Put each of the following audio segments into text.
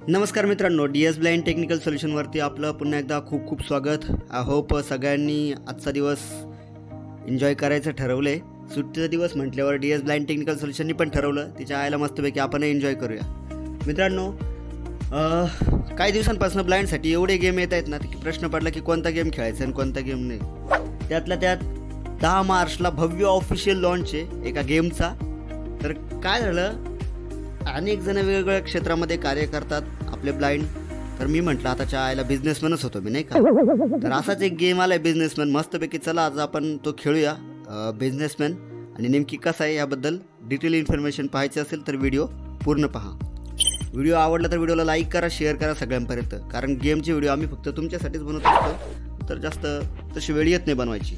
नमस्कार मित्रांनो, DS blind technical सोल्युशनवरती आपलं पुन्हा एकदा खूप खूप स्वागत. आय होप सगळ्यांनी आजचा दिवस एन्जॉय करायचं ठरवलं आहे. सुट्टीचा दिवस म्हटल्यावर DS ब्लाइंड टेक्निकल सोल्युशननी पण ठरवलं तिच्या आयला मस्तपैकी आपणही एन्जॉय करूया. मित्रांनो, काही दिवसांपासून ब्लाइंडसाठी एवढे गेम येत आहेत ना की प्रश्न पडला की कोणता गेम खेळायचा आणि कोणता गेम नाही. त्यातल्या त्यात 10 मार्चला भव्य ऑफिशियल लॉन्च आहे एका गेमचा. तर काय झालं, अनेक जण वेगवेगळ्या क्षेत्रामध्ये कार्य करतात आपले ब्लाइंड. तर मी म्हटलं आताच्या आयला बिझनेसमॅनच होतो मी, नाही का. तर असाच एक गेम आलाय बिझनेसमॅन, मस्तपैकी. चला आज आपण तो खेळूया, बिझनेसमॅन. आणि नेमकी कसं आहे याबद्दल डिटेल इन्फॉर्मेशन पाहायची असेल तर व्हिडिओ पूर्ण पहा. व्हिडिओ आवडला तर व्हिडिओला लाईक करा, शेअर करा सगळ्यांपर्यंत. कारण गेमचे व्हिडिओ आम्ही फक्त तुमच्यासाठीच बनवत असतो, तर जास्त तशी वेळ येत नाही बनवायची.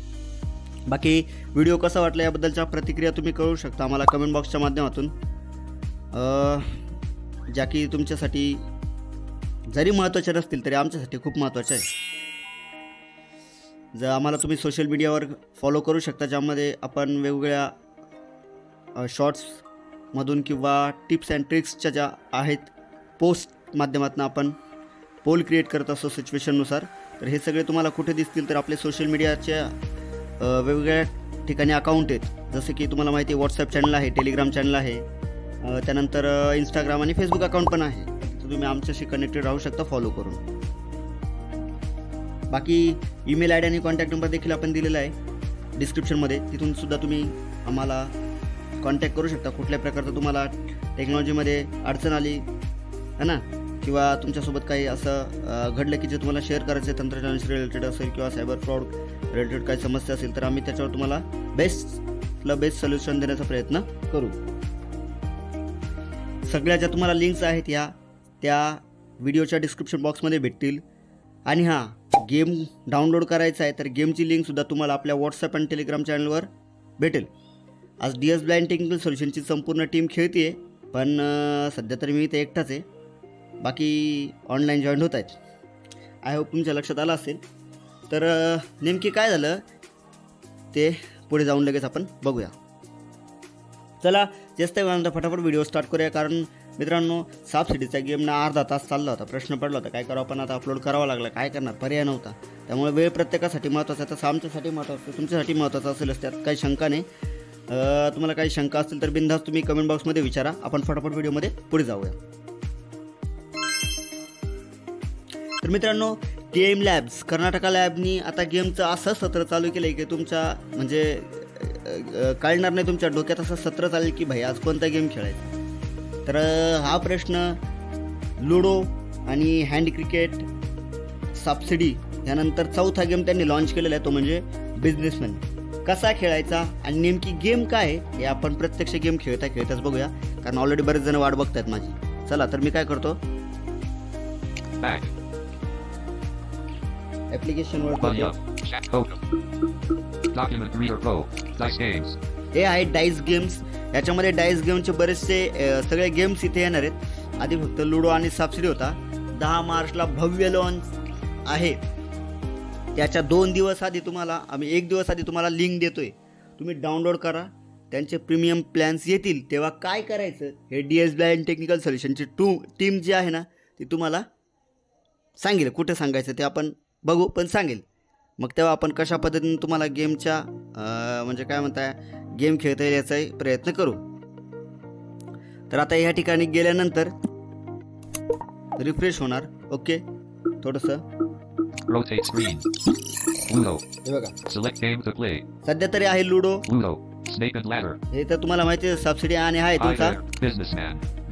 बाकी व्हिडिओ कसा वाटला याबद्दलच्या प्रतिक्रिया तुम्ही कळू शकता आम्हाला कमेंट बॉक्सच्या माध्यमातून, ज्या की तुमच्यासाठी जरी महत्त्वाच्या नसतील तरी आमच्यासाठी खूप महत्त्वाच्या आहे. जर आम्हाला तुम्ही सोशल मीडियावर फॉलो करू शकता, ज्यामध्ये आपण वेगवेगळ्या शॉर्ट्समधून किंवा टिप्स अँड ट्रिक्सच्या ज्या आहेत पोस्ट माध्यमातून आपण पोल क्रिएट करत असतो सिच्युएशननुसार. तर हे सगळे तुम्हाला कुठे दिसतील तर आपले सोशल मीडियाच्या वेगवेगळ्या ठिकाणी अकाउंट आहेत. जसं की तुम्हाला माहिती आहे व्हॉट्सॲप चॅनल आहे, टेलिग्राम चॅनल आहे, त्यानंतर इंस्टाग्राम आणि फेसबुक अकाउंट पण आहे. तर तुम्ही आमच्याशी कनेक्टेड राहू शकता फॉलो करून. बाकी ईमेल आय डी आणि कॉन्टॅक्ट नंबर देखील आपण दिलेला आहे डिस्क्रिप्शनमध्ये. तिथून सुद्धा तुम्ही आम्हाला कॉन्टॅक्ट करू शकता. कुठल्या प्रकारचं तुम्हाला टेक्नॉलॉजीमध्ये अडचण आली है ना, किंवा तुमच्यासोबत काही असं घडलं की जे तुम्हाला शेअर करायचं आहे, तंत्रज्ञानाशी रिलेटेड असेल किंवा सायबर फ्रॉड रिलेटेड काही समस्या असेल, तर आम्ही त्याच्यावर तुम्हाला बेस्ट सोल्युशन देण्याचा प्रयत्न करू. सगळ्या ज्या तुम्हाला लिंक्स आहेत त्या व्हिडिओच्या डिस्क्रिप्शन बॉक्समध्ये भेटतील. आणि हां, गेम डाउनलोड करायचा आहे तर गेमची लिंकसुद्धा तुम्हाला आपल्या व्हॉट्सॲप आणि टेलिग्राम चॅनलवर भेटेल. आज DS ब्लाइंड टेक्निकल सोल्युशनची संपूर्ण टीम खेळते आहे, पण सध्या तरी मी इथे एकटाच आहे. बाकी ऑनलाईन जॉईन होत आहेत. आय होप तुमच्या लक्षात आलं असेल. तर नेमकी काय झालं ते पुढे जाऊन लगेच आपण बघूया. चला जास्त वेळानंतर फटाफट व्हिडिओ स्टार्ट करूया. कारण मित्रांनो, साप सिटीचा गेम ना अर्धा तास चालला होता. प्रश्न पडला होता काय करावं, पण आता अपलोड करावा लागला. काय करणार, पर्याय नव्हता. त्यामुळे वेळ प्रत्येकासाठी महत्त्वाचा आहे. तसं आमच्यासाठी महत्त्वाचं, तुमच्यासाठी महत्त्वाचं असेलच, त्यात काही शंका नाही. तुम्हाला काही शंका असतील तर बिनधास्त तुम्ही कमेंट बॉक्समध्ये विचारा. आपण फटाफट व्हिडिओमध्ये पुढे जाऊया. तर मित्रांनो, गेम लॅब्स कर्नाटका लॅबनी आता गेमचं असं सत्र चालू केलं आहे की तुमच्या म्हणजे कळणार नाही, तुमच्या डोक्यात असं सत्र चालेल की भाई आज कोणता गेम खेळायचा. तर हा प्रश्न लुडो आणि हँड क्रिकेट सबसिडी यानंतर चौथा गेम त्यांनी लॉन्च केलेला आहे, तो म्हणजे बिझनेसमॅन. कसा खेळायचा आणि नेमकी गेम काय आहे हे आपण प्रत्यक्ष गेम खेळताच बघूया. कारण ऑलरेडी बरेच जण वाट बघतायत माझी. चला तर मी काय करतो, ॲप्लिकेशनवर हे आहे डाईस गेम्स. याच्यामध्ये डाईस गेमचे बरेचसे सगळे गेम्स इथे येणार आहेत. आधी फक्त लुडो आणि सबसिडी होता. 10 मार्चला भव्य लॉन्च आहे. त्याच्या 2 दिवस आधी तुम्हाला आम्ही 1 दिवस आधी तुम्हाला लिंक देतोय, तुम्ही डाउनलोड करा. त्यांचे प्रीमियम प्लॅन्स येतील तेव्हा काय करायचं हे DS ब्लाइंड टेक्निकल सोल्युशनची टीम जी आहे ना ती तुम्हाला सांगेल. कुठे सांगायचं ते आपण बघू, पण सांगेल. मग तेव्हा आपण कशा पद्धतीने तुम्हाला गेमच्या म्हणजे काय म्हणताय गेम खेळता येईल याचाही प्रयत्न करू. तर आता ह्या ठिकाणी गेल्यानंतर रिफ्रेश होणार. ओके, थोडंसं हे बघा, सध्या तरी आहे लुडो. हे तर तुम्हाला माहिती आहे सबसिडी आणि आहे तुमचा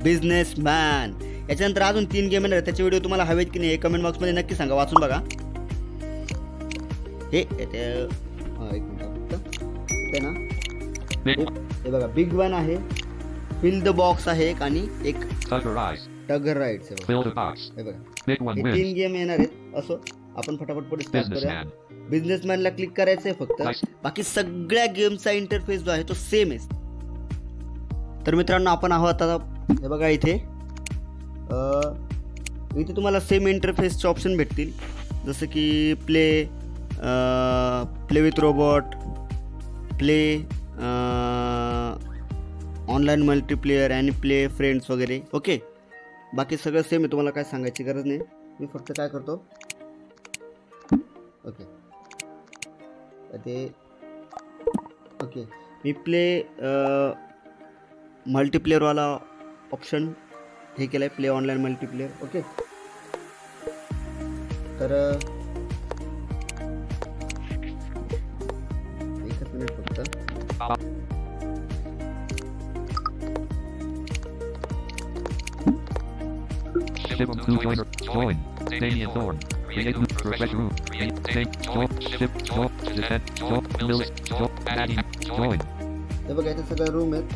बिझनेसमॅन. याच्यानंतर अजून 3 गेम येणार. त्याचे व्हिडिओ तुम्हाला हवेत की नाही कमेंट बॉक्समध्ये नक्की सांगा, वाचून बघा. एक मिनिट ना, हे बघा बिग वन आहे, फिल द बॉक्स आहे एक, आणि एक टगर राईड्स. हे बघा, हे 3 गेम येणार आहेत. असो, आपण फटाफट पुढे स्टार्ट करूया. बिझनेसमॅनला क्लिक करायचं आहे फक्त. बाकी सगळ्या गेमचा इंटरफेस जो आहे तो सेम आहे. तर मित्रांनो, आपण आहोत आता हे बघा इथे तुम्हाला सेम इंटरफेसचे ऑप्शन भेटतील, जसं की play with robot, play online multiplayer आणि प्ले फ्रेंड्स वगैरे. ओके, बाकी सगळं सेम आहे, तुम्हाला काय सांगायची गरज नाही. मी फक्त काय करतो, ओके ते ओके मी प्ले मल्टीप्लेअरवाला ऑप्शन हे केलं आहे, प्ले ऑनलाईन मल्टीप्लेअर. ओके तर एकच मिनिट फक्त. Ship to join. Damian Thorn. Create room. Refresh room. Create. Take. Join. Ship. Join. Descent. Join. List. Join. Adding. Join. हे बघा इथे सगळे रूम आहेत.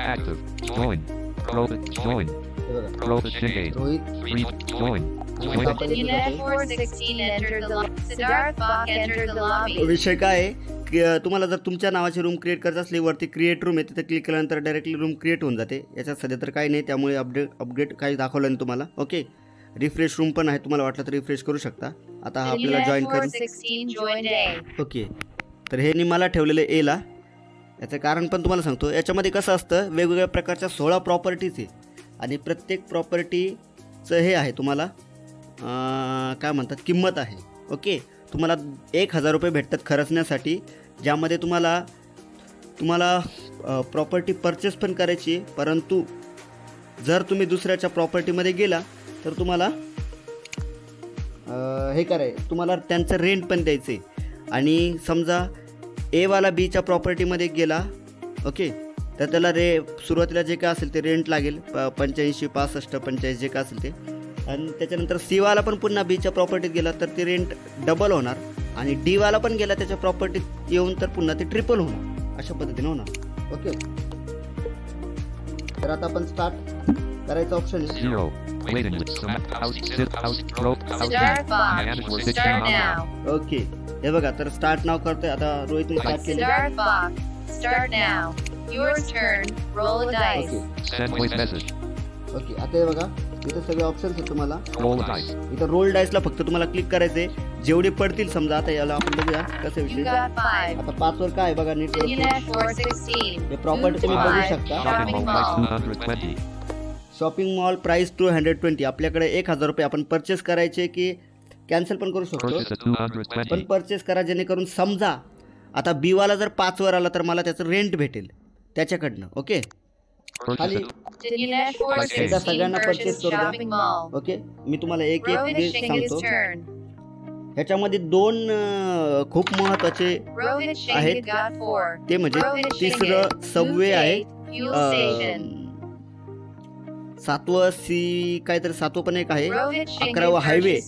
Active. Join. Rohit. Join. Rohit Shingate. Rohit Join. Unit 416 entered the lobby. Siddharth Bach entered the lobby. विषय काय आहे की तुम्हाला जर तुमच्या नावाची रूम क्रिएट करायची असली वरती क्रिएट रूम आहे, तिथे क्लिक केल्यानंतर डायरेक्टली रूम क्रिएट होऊन जाते. याच्यात सध्या तर काही नाही, त्यामुळे अपडेट काही दाखवलं नाही तुम्हाला. ओके रिफ्रेश रूम पण आहे, तुम्हाला वाटलं तर रिफ्रेश करू शकता. आता हा आपल्याला जॉईन करू. ओके तर हे मी मला ठेवलेलं ए ला. याचं कारण पण तुम्हाला सांगतो. याच्यामध्ये कसं असतं, वेगवेगळ्या प्रकारच्या 16 प्रॉपर्टीज आहे आणि प्रत्येक प्रॉपर्टीचं हे आहे तुम्हाला काय म्हणतात किंमत आहे. ओके तुम्हाला 1000 रुपये भेटतात खर्चण्यासाठी, ज्यामध्ये तुम्हाला प्रॉपर्टी परचेस पण करायची आहे. परंतु जर तुम्ही दुसऱ्याच्या प्रॉपर्टीमध्ये गेला तर तुम्हाला हे तुम्हाला त्यांचं रेंट पण द्यायचं आहे. आणि समजा एवाला बीच्या प्रॉपर्टीमध्ये गेला ओके तर त्याला सुरुवातीला जे काय असेल ते रेंट लागेल 85, 65, 45 जे काय असेल ते. आणि त्याच्यानंतर सीवाला पण पुन्हा बीच्या प्रॉपर्टीत गेला तर ते रेंट डबल होणार. आणि डीवाला पण गेला त्याच्या प्रॉपर्टीत येऊन तर पुन्हा ते ट्रिपल होणार. अशा पद्धतीने होणार. ओके तर आता आपण स्टार्ट करायचं ऑप्शन ओके हे बघा तर स्टार्ट नाव करतोय. आता रोहितने स्टार्ट केलं. ओके आता हे बघा इथे सगळे ऑप्शन्स आहेत तुम्हाला. इथं रोल डाईसला फक्त तुम्हाला क्लिक करायचंय. जेवढे पडतील समजा, आता याला आपण बघूया कसं विषय. आता 5 वर काय बघा नीट हे प्रॉपर्टी तुम्ही बघू शकता. Shopping mall price 220. आपल्याकडे 1000 रुपये आपण परचेस करायचे की कॅन्सल पण करू शकतो, पण परचेस करा जेणेकरून समजा आता बीवाला जर 5 वर आला तर मला त्याचं रेंट भेटेल त्याच्याकडनं. ओके खाली एकदा सगळ्यांना परचेस करू द्या. ओके मी तुम्हाला एक सांगतो. ह्याच्यामध्ये 2 खूप महत्वाचे आहेत, ते म्हणजे तिसरं सबवे आहे, 7वं सी काहीतरी 7वं पण एक आहे, 11वं हायवे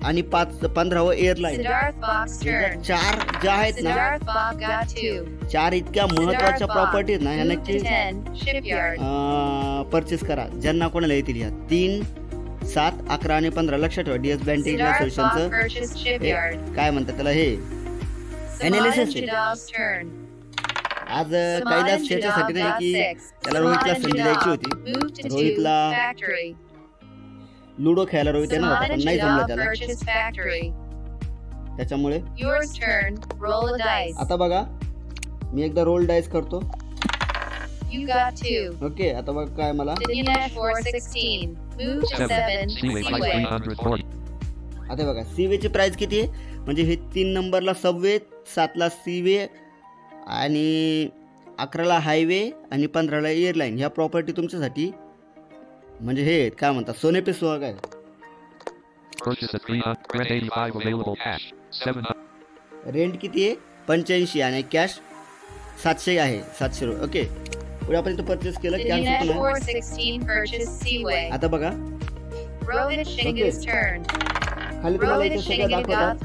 आणि 15वं एअरलाईन. 4 ज्या आहेत ना, 4 इतक्या महत्वाच्या प्रॉपर्टीज ना, ह्या नक्की परचेस करा ज्यांना कोणाला येतील. ह्या 3, 7, 11 आणि 15 लक्षात ठेवा. DS ब्लँड टेक्निकल सोल्युशनचं काय म्हणतात त्याला, हे एनालिसिस. आज कैलास याच्यासाठी नाही की त्याला रोहितला संधी द्यायची होती. रोहितला लुडो खेळायला रोहित येणार होता पण नाही जमलं त्याला, त्याच्यामुळे. आता बघा मी एकदा रोल डाईस करतो. ओके आता बघा काय मला आता बघा सीवेची प्राइस किती आहे, म्हणजे हे 3 नंबरला सबवे, 7ला सीवे आणि 11ला हायवे आणि 15ला एअरलाईन. ह्या प्रॉपर्टी तुमच्यासाठी म्हणजे हे काय म्हणतात सोने पे सुहागा आहे. रेंट किती आहे 85 आणि कॅश 700 आहे, 700 रुपये. ओके पुढे आपण इथं परचेस केलं, कॅन्सल पण. आता बघा खाली तुम्हाला इथे सगळं दाखवतात.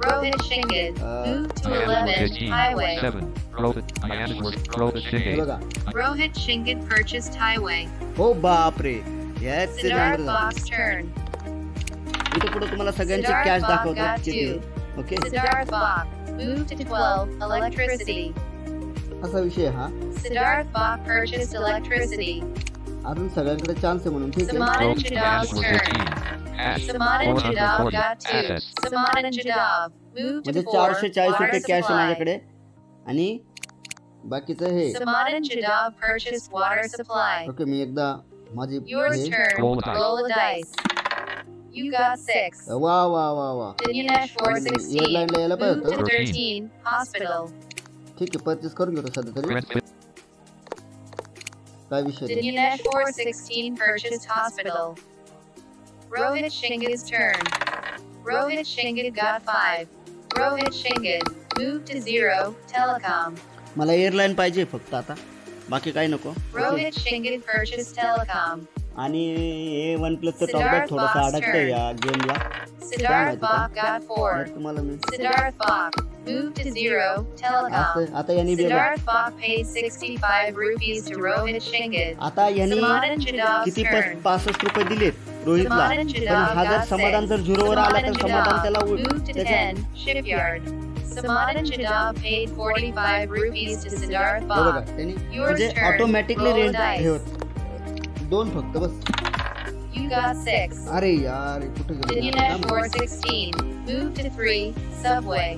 Rohit Shingad, move to 11 highway. Rohit Shingad purchased highway. हो बापरे, याच Siddharth Bach's turn. इथे पुढे तुम्हाला सगळ्यांचे कॅश दाखवतात किती. Okay Siddharth Bach, move to 12 electricity. असा विषय हा. Siddharth Bach purchased electricity. अजून सगळ्यांकडे चान्स आहे म्हणून ठीक आहे. Saman and Jadav's turn. Saman and Jadav got 2. Saman and Jadav, move to 4. म्हणजे 440 रुपये कॅश आहे माझ्याकडे आणि बाकीचं हे Samadhan Jadab purchased water supply. Okay. मी एकदा माझी Yours हे turn. Roll a dice. Roll a dice. You got 6. वा वा वा वा. Dinyanesh 416. एअरलाईनला यायला Move पाहिजे to होतं. 13. Hospital. ठीक आहे, परचेस करून घेतो सध्या तरी. Grant काय विषय नाही. Dinyanesh 416 purchased hospital. Rohit Shingid's turn. Rohit Shingid got 5. Rohit Shingid. Move to 0. Telecom. मला एअरलाईन पाहिजे फक्त आता, बाकी काय नको. Rohit Shingid purchased telecom. आणि हे वन प्लसचं Siddharth टॉपबॅक थोडंसं Box अडकतंय turn. या गेमला. Siddharth Bach got 4. तुम्हाला मी Siddharth Bach. Move to 0. Telecom. आता यांनी बघा, Siddharth Bach paid 65 rupees to Rohit Shingid. आता यांनी Samadhan Jadav's किती turn. 65 रुपये दिलेत रोहितला. Samadhan पण Jadav हा जर got समाधान 6. जर झिरोवर आला तर Samadhan समाधान त्याला Jadav moved to त्याच्या 10. Shipyard. Samadhan Jadav paid 45 rupees to Siddharth हे बघा Bach. त्यांनी Yours म्हणजे turn. Automatically Roll rent dice. हे होत. दोन फक्त बस. You got 6. अरे यार कुठे Dinyanesh गेलो. 416. Move to 3. Subway.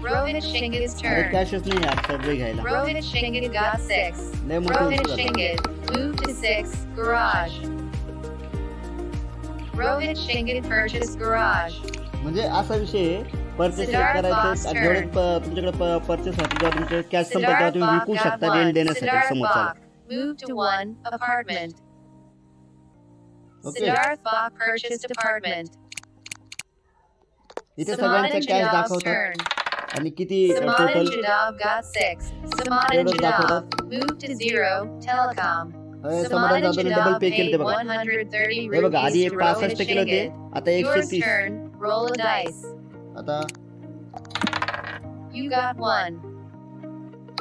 Rohit Shingid's अरे turn. कॅशच नाही यार सबवे घ्यायला. Rohit Shingid got 6. लय मोठं Rohit issue झालं. Shingid. Move to 6. Garage. Rohit Shingid purchased garage. म्हणजे असा विषय आहे, परचेस Siddharth करायचं Box जेवढे turn. तुमच्याकडे परचेस होते जेव्हा तुमचे कॅश संपत तेव्हा Siddharth तुम्ही Bach विकू got शकता 1. रेंट देण्यासाठी Siddharth समोरच्याला. Bach. Move to 1. Apartment. Okay. Siddharth Bach purchased apartment. इथे Samadhan सगळ्यांचा कॅश Jadav's दाखवतात turn. आणि किती Samadhan total Jadav got 6. Samadhan एवढंच Jadav. दाखवतात. Move to 0. Telecom. समाधान Samadhan जाधवने डबल Jadav पे केलं ते paid बघा. 130 हे बघा आधी rupees to 65 Rohit केलं होते, Shingid. आता Yours 130. turn. Roll a dice. आता You got 1.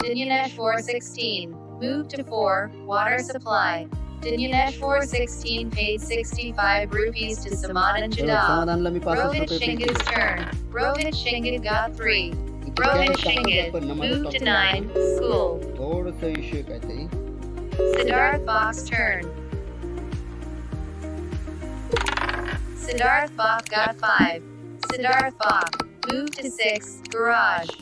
Dinyanesh 416. Move to 4. Water supply. Dinyanesh 416 paid 65 rupees to Samadhan Jadav. समाधानला me 65 Rohit रुपये पे Shingid's केले. turn. Rohit Shingid got 3. इथे Rohit cash दाखवतात Shingid. पण ना माझं Move to top 9. School. थोडंसं issue काहीतरी. Siddharth Bach's turn. Siddharth Bach got 5. Siddharth Bach. Move to 6. Garage.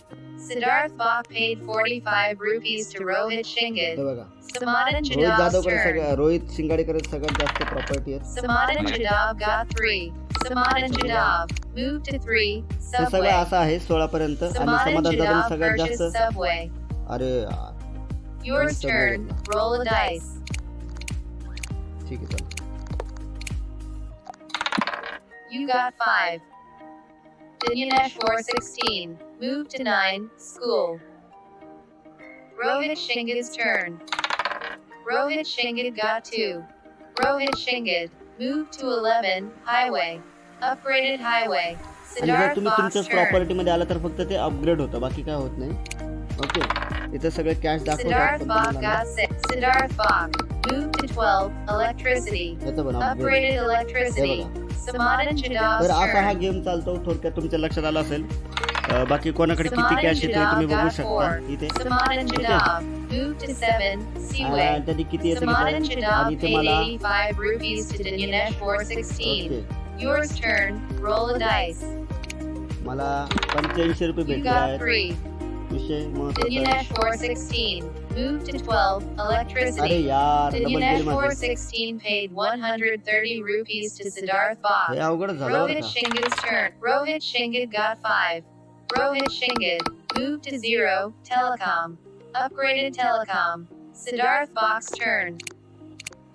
Siddharth Bach paid 45 rupees to Rohit हे Shingid. बघा Samadhan रोहित Jadav's जाधवकडे turn. सगळं रोहित शिंगाडेकडे सगळ्यात जास्त प्रॉपर्टी आहेत. Samadhan Jadav got 3. Samadhan Jadav. Move to 3. हे सगळं Subway. असं आहे 16 पर्यंत आणि Samadhan समाधान जाधव Jadav सगळ्यात purchased जास्त. Subway. अरे यार Yours Subway turn. घेतला. Roll a dice. ठीक आहे चला. You got 5. Dinyanesh 416. Move to 9. School. Rohit Shingid's turn. Rohit Shingid got 2. Rohit Shingid. Move to 11. Highway. Upgraded highway. आणि जर Siddharth तुम्ही Bach's तुमच्या turn. प्रॉपर्टी मध्ये आला तर फक्त ते अपग्रेड होतं, बाकी काय होत नाही. ओके इथे सगळे कॅश दाखवतात Siddharth पण Bach तुम्हाला got 6. Siddharth Bach. Move to 12. Electricity. येतं पण अपग्रेड. Upgraded electricity. हे Samadhan Jadav's तर असा हा turn. गेम चालतो थोडक्यात तुमच्या लक्षात आलं असेल. बाकी कोणाकडे किती Samadhan कॅश येते तुम्ही Jadav बघू got शकता 4. इथे. Samadhan Okay. Jadav. Move to 7. Seaway. त्याची किती येते Samadhan आणि Jadav इथे paid मला 85 rupees to Dinyanesh 416. Okay Yours turn. Roll a dice. मला 85 रुपये You भेटले got आहेत. 3. विषय महत्वाचा. Dinyanesh 416. Move to 12. अरे Electricity. यार डबल Dinyanesh गेली माझी. 416 paid 130 rupees to Siddharth Bach. हे अवघड झालं बरं Rohit का. Shingid's turn. Rohit Shingid got 5. Rohit Shingid. Move to 0. Telecom. Upgraded telecom. Siddharth Bach's turn.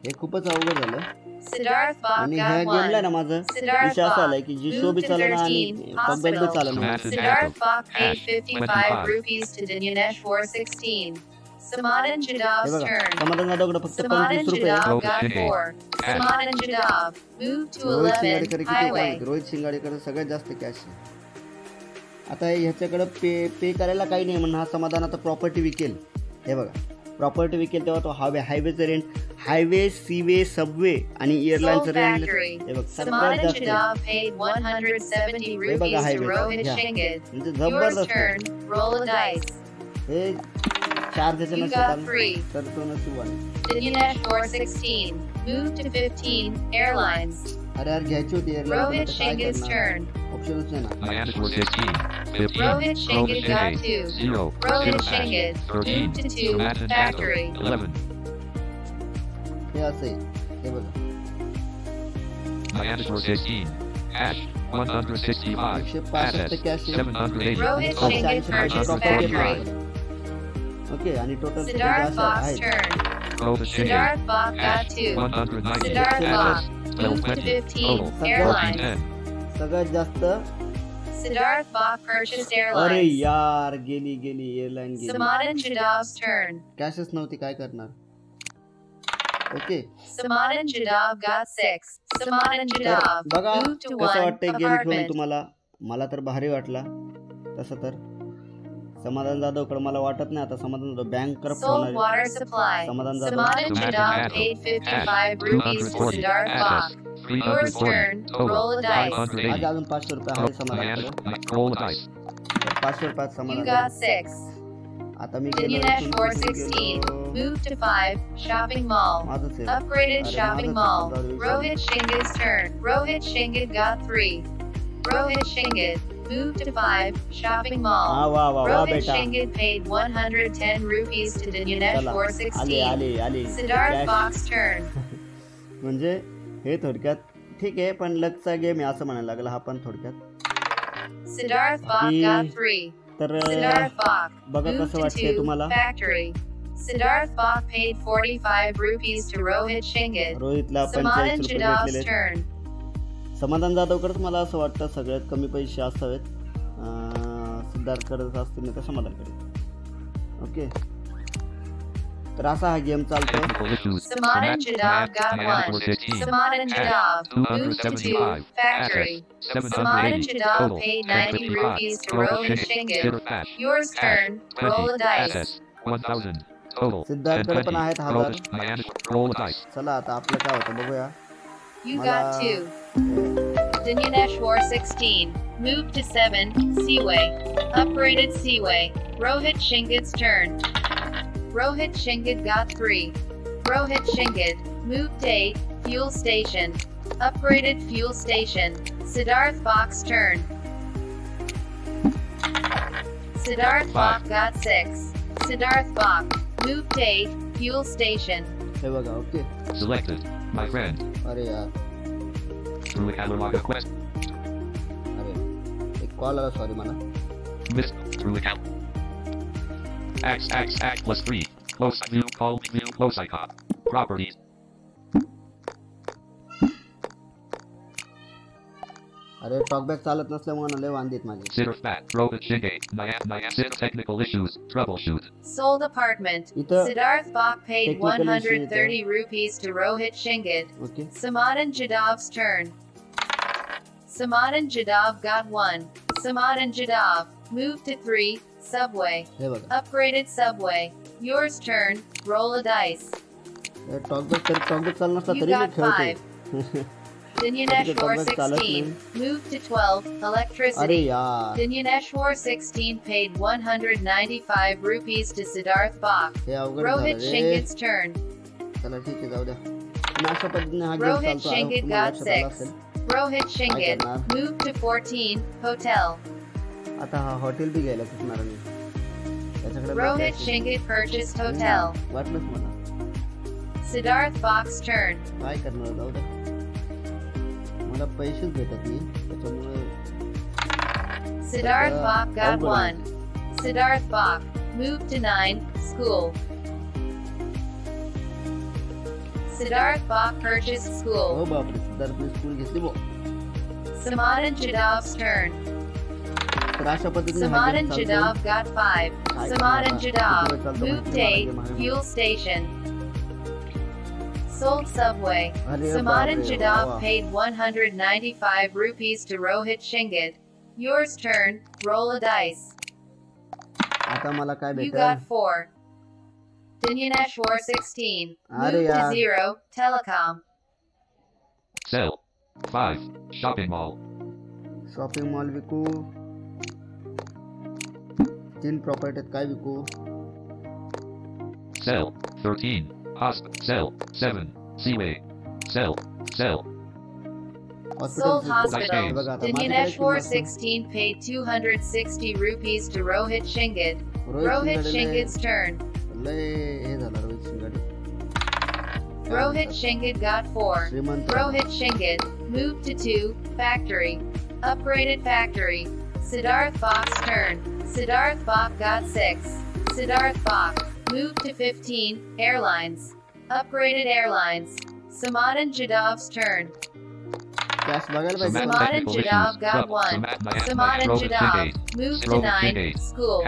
हे खूपच अवघड झालं. Siddharth Bach आणि ह्या got गेमला 1. ना माझं Siddharth विषय असा Bach. आलाय की जी शो Move बी to चालवणं आणि 13. कॉम्बॅट बी Hospital. चालवणं. Smash is Siddharth Bach paid Hash 55 25. rupees to Dinyanesh 416. Samadhan हे Jadav's बघा turn. समाधान जाधवकडे फक्त Samadhan 25 रुपये. Jadav Oh, got shit. 4. Hash. Samadhan Jadav. Move to Rohit 11. शिंगाडेकडे किती Highway. कॉल रोहित शिंगाडेकडे सगळ्यात जास्त कॅश आहे. आता ह्याच्याकडे पे करायला काही नाही म्हणून हा समाधान आता प्रॉपर्टी विकेल. हे बघा प्रॉपर्टी विकेल तेव्हा तो हायवेचं रेंट हायवे सीवे सबवे आणि Soul एअरलाईनचं रेंट Factory. हे बघ सगळ्यात Samadhan जास्त आहे. Jadav paid 170 हे बघा rupees to highway Rohit Shingid. म्हणजे Yours जबरदस्त आहे. turn. Roll a dice. हे 4 त्याच्या You नसतात got आलं 3. तर तो नशिबाने. Dinyanesh 416. Move to 15. Airlines. अरे यार घ्यायची होती Rohit Shinga's turn. ऑप्शनच नाही ना. Myanmar 16, 15, Rohit Shinga got 2. 0, Rohit Shivapash, Shinga 13, moved to 2. Samatan Factory. Yadav, 11, हे असं आहे, हे बघा Myanmar 16, cash, 165, 165 assets, cash. 780, Rohit total, Shinga purchased 545, factory. Okay आणि total Siddharth Bach's turn. Rohit Shinga, Siddharth Bach got 2. 190, Siddharth assets, Bach moved to 1220, 15. total, Airlines. 1410, सगळ्यात जास्त. Siddharth Bach purchased अरे airlines. यार गेली एअरलाईन गेली. Samanan Jadav's turn. कॅशच नव्हती, काय करणार. Okay Samanan Jadav got 6. Samanan Jadav बघा moved to कसं 1. वाटतंय गेम खेळून Apartment. तुम्हाला. मला तर भारी वाटला तसं तर. समाधान जाधवकडे मला वाटत नाही आता समाधान जाधव बँक करप्ट Sold होणार water आहे. supply. Samanan Jadhav. Samanan Jadav paid 55 rupees to 240, Siddharth Bach. assets, Yours 340, turn. total, Roll a dice. 580, आज अजून 500 रुपये आहे समाधानकडे. Myanmar, roll the dice, 500 रुपयात You समाधान. got 6. आता मी गेलो Dinesh इथून 416. गेलो. Moved to 5. Shopping mall. माझंच आहे. Upgraded Are shopping माझंच mall. आहे. Rohit Shinga's turn. Rohit Shinga got 3. Rohit Shinga moved to 5. Shopping हा mall. वा वा वा Rohit बेटा. Shinga paid 110 rupees to Dinesh चला, आले 416. आले Siddharth Cash. Bach's turn. म्हणजे हे थोडक्यात ठीक आहे पण लकचा गेम आहे असं म्हणायला लागला हा पण थोडक्यात. Siddharth Bach Happy- got 3. तर Siddharth Bach बघा moved कसं to वाटतंय 2. तुम्हाला. Factory. Siddharth Bach paid 45 rupees to Rohit Shinga. रोहितला Samanan 45 रुपये Jadav's भेटलेले. turn. समाधान जाधवकडेच मला असं वाटतं सगळ्यात कमी पैसे असावेत. सिद्धार्थकडेच असतील नाही तर समाधानकडे. ओके तर असा हा गेम चालतो. technical issues, Samanan Jadav got Myanmar 1. 16, Samanan cash, Jadav moved to 2. 275, Factory. assets, Samanan 780, Jadav total, paid 90 1055, rupees to Rohit Rohit Shinga, Shinga. Siddharth, Yours turn. 20, Roll a dice. assets, 1000, total, सिद्धार्थकडे पण 1020, आहेत roll 1000. the- Myanmar, roll the dice, चला आता आपलं काय होतं बघूया. You got 2. Dinesh 416 moved to 7. Seaway. Upgraded Seaway. Rohit Shinga's turn. Rohit Shinga got 3. Rohit Shinga moved to 8. Fuel station. Upgraded fuel station. Siddharth Bach's turn. Siddharth Bach got 6. Siddharth Bach moved to 8. Fuel station. हे बघा. Okay selected, my friend, अरे यार through a catalog of quest, अरे एक call आला sorry मला. missed, through a cal, X plus 3, close view, called view, close icon, properties, अरे talkback चालत नसल्यामुळे ना लय वांदीत माझे. Siddharth Bach, Rohit Shinga, Nyan, technical issues, troubleshoot, Sold apartment. Ita- Siddharth Bach paid Technical issue 130 rupees to Rohit Shinga. Okay Samanan Jadav's turn. Samanan Jadav got 1. Samanan Jadav moved to 3. Subway. हे बघा. Upgraded Subway. Yours turn. Roll a dice. Talkback चालू नसला You तरी मी got 5. खेळतो. Dinyanesh Talkback चालत 416 moved to 12. अरे Electricity. यार Dinyanesh 416 paid 195 rupees to Siddharth Bach. हे अवघड Rohit झालं रे. Shinga's turn. चला ठीक आहे जाऊ द्या. पण अशा पद्धतीने हा गेम Rohit चालतो. Shinga तुम्हाला got लक्षात आलं 6. असेल. Rohit Shinga करणार? moved to 14. Hotel. आता हा हॉटेल बी घ्यायला सुटणार मी. त्याच्याकडे Rohit बघायचं. Shinga purchased hotel. वाटलंच मला. Siddharth Bach's turn. काय करणार जाऊ द्या. मला पैसेच भेटत नाही त्याच्यामुळे. Siddharth Bach got Over. 1. Siddharth Bach moved to 9. School. Siddharth Bach purchased हो school. बापरे सिद्धार्थने स्कूल घेतली बो. Samanan Jadav's turn. तर अशा पद्धतीने हा Samanan गेम चालतो. Jadav got 5. Hi, Samanan Mama. Jadav Ito, ito, moved ito, to ito, 8. ito, Fuel station. Sold Subway. अरे Samanan बापरे, Jadav वा. paid 195 rupees to Rohit Shinga. Yours turn. Roll a dice. आता मला काय You भेटेल. got 4. Dinyanesh 416 Are moved to yaar. 0. Telecom. sell, 5, shopping mall, shopping mall विकू. 3 प्रॉपर्टीत काय विकू. sell, 13, sell, 7, seaway, sell, Sold Hospital. Bhai, Dinyaneshwar 16 paid 260 rupees to Rohit Shingad. Rohit Shingad's turn. लय हे झालं रोहित शिंगाडे. Rohit Shingad got 4. श्रीमंत Rohit Shingad moved to 2. Factory. Upgraded factory. Siddharth Bach's turn. Siddharth Bach got 6. Siddharth Bach moved to 15. Airlines. Upgraded airlines. Samadhan Jadav's turn. Cash बघायला पाहिजे. Samadhan Jadhav got 1. Samadhan Jadhav moved to 9. School.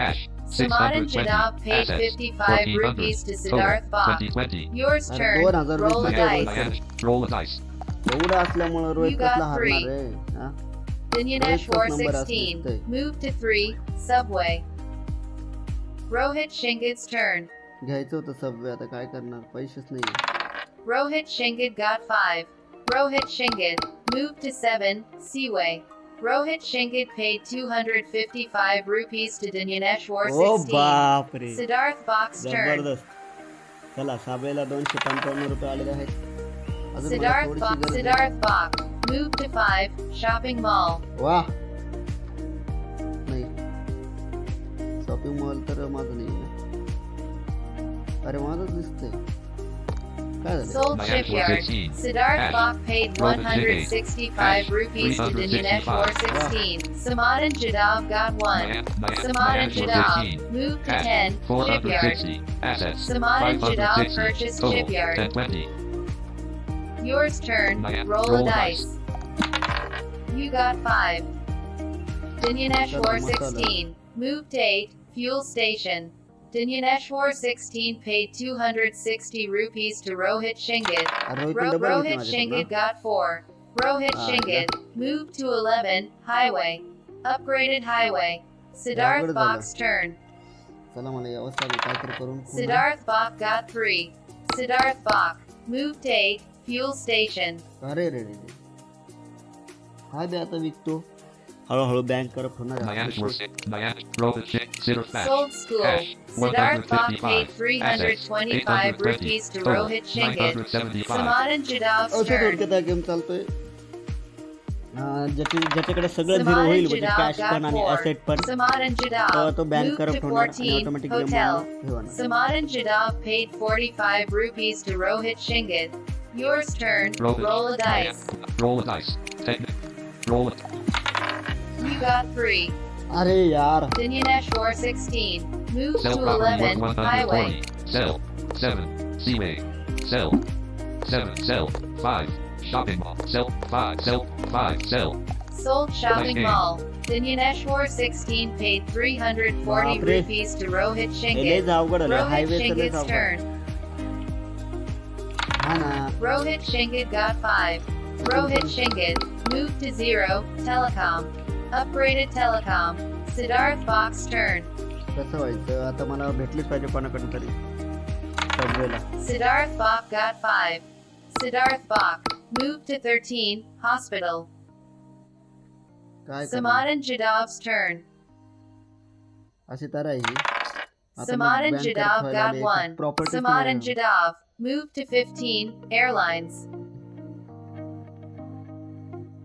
Samadhan Jadhav paid 55 rupees to Siddharth Bach. 2020. Yours turn. 2000 Roll the रुपये dice. Roll the dice. एवढं असल्यामुळे Rohit You got कसला three. हारणार रे? हा? Dinyaneshwar Rohit's number 16 assist. moved to 3. Subway. Rohit Shingad's turn. घ्यायचं होतं Subway, आता काय करणार, पैसेच नाही. Rohit Shingad got 5. Rohit Shingad moved to 7. Seaway. Rohit Shingad paid 255 rupees to Dinyaneshwar ओ 16. बापरे, Siddharth Bach's turn. जबरदस्त. चला साबेला 255 रुपये आलेले आहेत. अजून मला Siddharth थोडीशी Bach. गरज आहे. Siddharth Bach moved to 5. Shopping mall. वाह, नाही शॉपिंग मॉल तर माझं नाही आहे. अरे माझंच दिसतंय, काय झालं? Sold Diane Shipyard. 16. Siddharth Cash. Bach paid Rohit 165 Cash. rupees to 365. Dinyaneshwar 16. Samadhan Jadhav got 1. Samadhan Jadhav moved to 10. Shipyard. 460. Assets. Samadhan Jadhav 560. purchased Total. Shipyard. 1020. Yours turn. Diane, Roll a roll dice. You got 5. Dinyaneshwar Masala. 16 moved to 8. Fuel station. Dinyaneshwar 16 paid 260 rupees to Rohit Shingad. Rohit double होती Rohit माझ्याकडून, Shingad हा? got 4. Rohit Ah, Shingad moved to 11. Highway. Upgraded highway. Siddharth अवघड Bach's turn. चला मला या अवस्था काहीतरी करून पुन्हा- Siddharth Bach got 3. Siddharth Bach moved to 8. Fuel station. अरे रे रे रे. हा बे आता विकतो, हळूहळू बँक करप्ट होणार आहे. Diane 6. Diane. Rohit Shingad. Siddharth Bach. Sold school. Cash. Siddharth Bach 155. paid 325 Assets. rupees to 820. Rohit Shingad. 975. Samadhan Jadav's असं turn. थोडक्यात हा गेम चालतोय. ज्याच्याकडे सगळं झिरो Samadhan होईल, म्हणजे Jadhav कॅश पण got आणि 4. ऍसेट पण, Samadhan तेव्हा Jadhav तो बँक moved करप्ट to होणार आणि 14. Automatic Hotel. हे होणार. Samadhan Jadhav paid 45 rupees to Rohit Shingad. Yours turn. Roll it. Roll a dice. Roll a dice. Technic. Roll it. You got 3. अरे यार, Dinyaneshwar 16 moved Sell to property 11. worth Highway. 140. Sell. 7. Seaway. Sell. 7. Sell. 5. Shopping mall. Sell. 5. Sell. 5. Sell. Sold shopping game. mall. Dinyaneshwar 16 paid 340 बापरे. rupees to Rohit हे लयच Shingad. अवघड आलं, Rohit हायवेचं लयच Shingad's अवघड. turn. हा ना, Rohit Shingad got 5. Rohit Shingad moved to 0. Telecom. Upgraded telecom. Siddharth Bach's turn. कसं व्हायचं आता, मला भेटलीच पाहिजे कोणाकडून तरी सबवेला. Siddharth Bach got 5. Siddharth Bach moved to 13. Hospital. काय करणार? Samadhan Jadav's turn. अशी तर आहे ही. आता मग Samadhan bank Jadav corrupt got व्हायला 1. property Samadhan नाही. Jadav moved to 15. Airlines.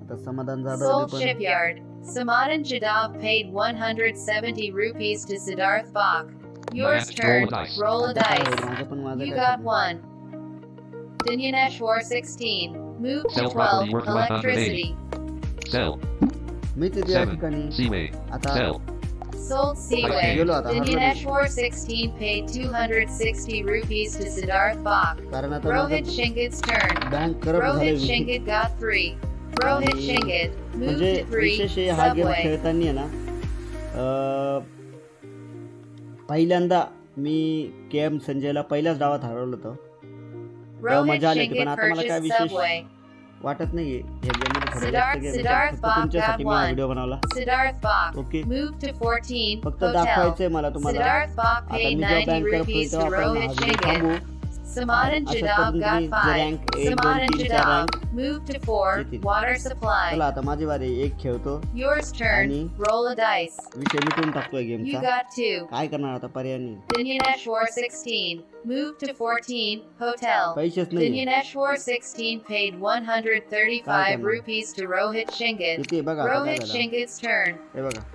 आता समाधान जाधव Sold पण shipyard. Samadhan Jadav paid 170 rupees to Siddharth Bach. Yours Diane, turn. roll a dice. Roll a आता काय होईल? dice. माझं पण माझं You काय got करणार? 1. Dinyaneshwar 16 moved to Sell property 12. worth Electricity. Sell. मी तिथे या 7. ठिकाणी Seaway. आता Sell. Sold Seaway. गेलो आता हरलो नाही. Dinyaneshwar 16 paid 260 rupees to Siddharth Bach. कारण आता Rohit माझं Shingad's turn. Bank corrupt Rohit झाले. Shingad got 3. Rohit आणि Shingad moved म्हणजे to 3. विशेष हे हा गेम Subway. खेळताना आहे ना, पहिल्यांदा मी के एम संजयला पहिल्याच डावात हरवलं होतं. तेव्हा Rohit मजा आली होती, पण Shingad आता मला काय purchased विशेष Subway. वाटत नाहीये. हे गेममध्ये थोडं Siddharth- जास्त गेम आहे. Siddharth फक्त Bach तुमच्यासाठी got मी हा one. व्हिडिओ बनवला. Siddharth Bach okay, moved to 14. फक्त Hotel. दाखवायचंय मला तुम्हाला. Siddharth Bach आता paid मी जेव्हा 90 बँक करप्ट होईल rupees to तेव्हा आपण हा Rohit व्हिडिओ Shingad. थांबू. Samadhan Jadab got 5. Samadhan Jadab moved to 4. Water supply. चला आता माझी बारी एक खेळतो Yours turn. Roll a dice. विषय मिटून टाकतोय You गेमचा got 2. काय करणार आता पर्याय नाही Dinyaneshwar 16 moved to 14. Hotel. पैसेच नाही Dinyaneshwar 16 paid 135 rupees to Rohit Shingit. किती बघा आता काय Rohit झालं. Shingit's turn. हे बघा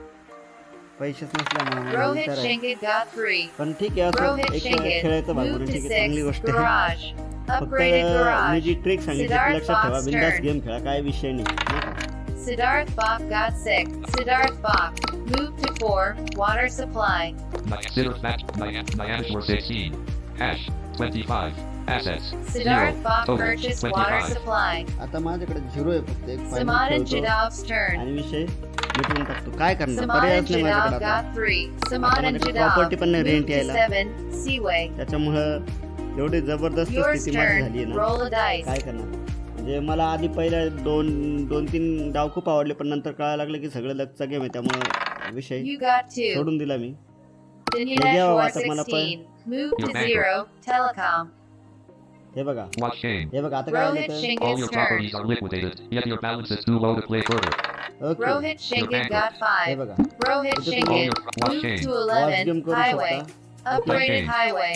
पैसेच नसल्यामुळे मला Rohit विचार आहे. Shingit got 3. पण ठीक आहे असं Rohit एक Shingit खेळायचं भाग moved म्हणून to ठीक आहे चांगली 6. गोष्ट आहे Garage. फक्त Upgraded मी garage. जी ट्रिक सांगितली ती Siddharth लक्षात ठेवा Bach's बिंदास turn. गेम खेळा काय विषय नाही Siddharth Bach got 6. Siddharth Bach moved to 4. Water supply. Nyaneshwar 16. Hash 25. Assets. Siddharth 0. Bach Total purchased water 25. supply. आता माझ्याकडे 0 आहे फक्त एक final Samadhan खेळतो Jadav's turn. आणि विषय मिटवून टाकतो काय करणार Samadhan पर्यायच नाही Jadav माझ्याकडे आता got 3. Samadhan माझ्याकडे Jadav property पण नाही moved rent to यायला. 7. Seaway. त्याच्यामुळं एवढी जबरदस्त Yours स्थिती माझी turn. झाली आहे ना Roll a dice. काय करणार म्हणजे मला आधी पहिल्या दोन तीन डाव खूप आवडले पण नंतर कळायला लागलं की सगळं लकचा गेम आहे त्यामुळे विषय You got 2. सोडून दिला मी Dinyaneshwar आता मला 16 moved to Your banker. 0. Telecom. हे बघा What shame. हे बघा आता काय Rohit आलं All Shingit's your turn. properties are liquidated, yet your balance is too low to play further. Okay Rohit Shingit banker. got हे 5. बघा Rohit All Shingit your watch moved game. to watch 11. Game करू Highway. शकता Upgraded game. highway.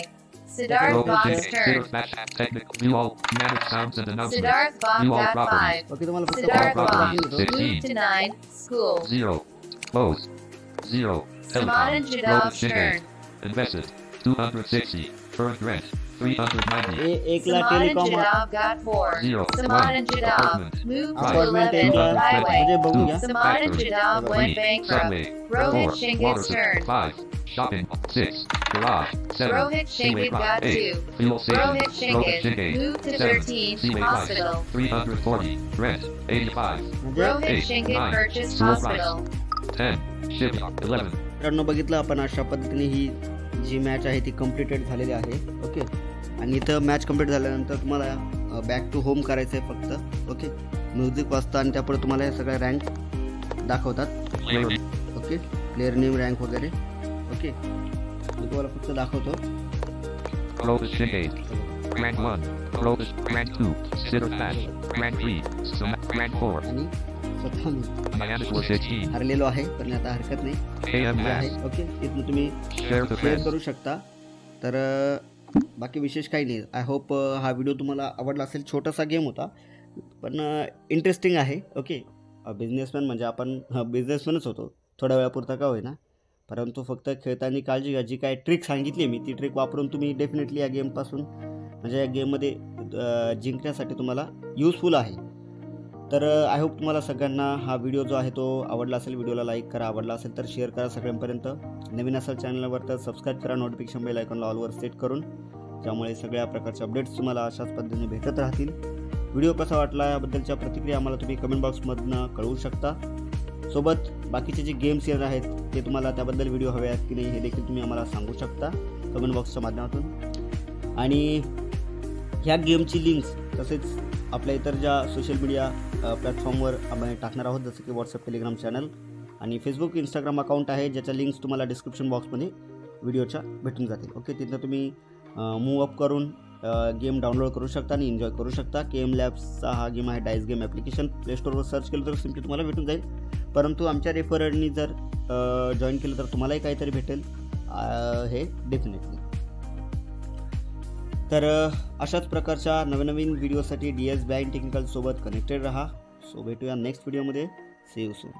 Siddharth Rohit Bach's Shingit, turn. Siddharth Bach, technical, view all, manage sounds and announcements. Siddharth Bach View all got properties. 5. Okay तुम्हाला फक्त Siddharth property Bach दाखवून देतो. moved to 9. School. 0. Close. 0. Samadhan Telecom. Jadav's Rohit Shingit. Invested. 260. Current rent. 390. एकला Samadhan telecom Jadav got 4. 0. Samadhan 1. Jadav Apartment. moved to apartment 11. एकला Highway. म्हणजे बघू घ्या Samadhan Factory. Jadav went 3. bankrupt. Subway. Rohit 4. Shingit's Water turn. supply. 5. Shopping. 6. Garage. 7. Rohit Seaway Shingit Park. got 8. 2. Fuel station. Rohit Shingit moved to 7. 13. Seaway Park. Hospital. 340. Rent. 85. म्हणजे Rohit 8, Shingit 9. purchased School hospital. 10. Shipping. 11. मित्रांनो बघितलं आपण अशा पद्धतीने ही जी match आहे ती completed झालेली आहे ओके आणि इथं मॅच कम्प्लीट झाल्यानंतर तुम्हाला बॅक टू होम करायचं आहे फक्त ओके म्युझिक वाजतं आणि त्यापुढे तुम्हाला हे सगळ्या रँक दाखवतात Player. Okay player name rank वगैरे ओके मी तुम्हाला फक्त दाखवतो Rohit Shingit. Rank 1. Rohit. Rank 2. Siddharth Bach. Rank 3. Rank 4. आणि स्वतः मी Nyaneshwar 16. हरलेलो आहे पण आता हरकत नाही AM जे आहे Max. ओके तिथून तुम्ही Share the शेअर friends. करू शकता तर बाकी विशेष काही नाही आय होप हा व्हिडिओ तुम्हाला आवडला असेल छोटासा गेम होता पण इंटरेस्टिंग आहे ओके बिझनेसमॅन म्हणजे आपण बिझनेसमॅनच होतो थोड्या वेळापुरता का होईना परंतु फक्त खेळताना काळजी घ्या जी काय ट्रिक सांगितली मी ती ट्रिक वापरून तुम्ही डेफिनेटली या गेमपासून म्हणजे या गेममध्ये जिंकण्यासाठी तुम्हाला युजफुल आहे तर आय होप तुम्हाला सगळ्यांना हा व्हिडिओ जो आहे तो आवडला असेल व्हिडिओला लाईक करा आवडला असेल तर शेअर करा सगळ्यांपर्यंत नवीन असेल चॅनलवर तर सबस्क्राईब करा नोटिफिकेशन बेल आयकॉनला ऑलवर सेट करून त्यामुळे सगळ्या प्रकारचे अपडेट्स तुम्हाला अशाच पद्धतीने भेटत राहतील व्हिडिओ कसा वाटला याबद्दलच्या प्रतिक्रिया आम्हाला तुम्ही कमेंट बॉक्समधनं कळवू शकता सोबत बाकीचे जे गेम्स येणार आहेत ते तुम्हाला त्याबद्दल व्हिडिओ हवे आहेत की नाही हे देखील तुम्ही आम्हाला सांगू शकता कमेंट बॉक्सच्या माध्यमातून आणि ह्या गेमची लिंक्स तसेच आपल्या इतर ज्या सोशल मीडिया प्लॅटफॉर्मवर आपण टाकणार आहोत जसं की व्हॉट्सअप टेलिग्राम चॅनल आणि फेसबुक इंस्टाग्राम अकाउंट आहे ज्याच्या लिंक्स तुम्हाला डिस्क्रिप्शन बॉक्समध्ये व्हिडिओच्या भेटून जातील ओके तिथं तुम्ही मूव अप करून गेम डाउनलोड करू शकता आणि एन्जॉय करू शकता KM लॅब्सचा हा गेम आहे डाईस गेम ॲप्लिकेशन प्ले स्टोरवर सर्च केलं तर सिम्पली तुम्हाला भेटून जाईल परंतु आमच्या रेफररनी जर जॉईन केलं तर तुम्हालाही काहीतरी भेटेल हे डेफिनेटली तर अशाच प्रकारच्या नवीन व्हिडिओसाठी DS ब्लाइंड टेक्निकल सोबत कनेक्टेड राहा सो भेटूया नेक्स्ट व्हिडिओमध्ये सी यू सून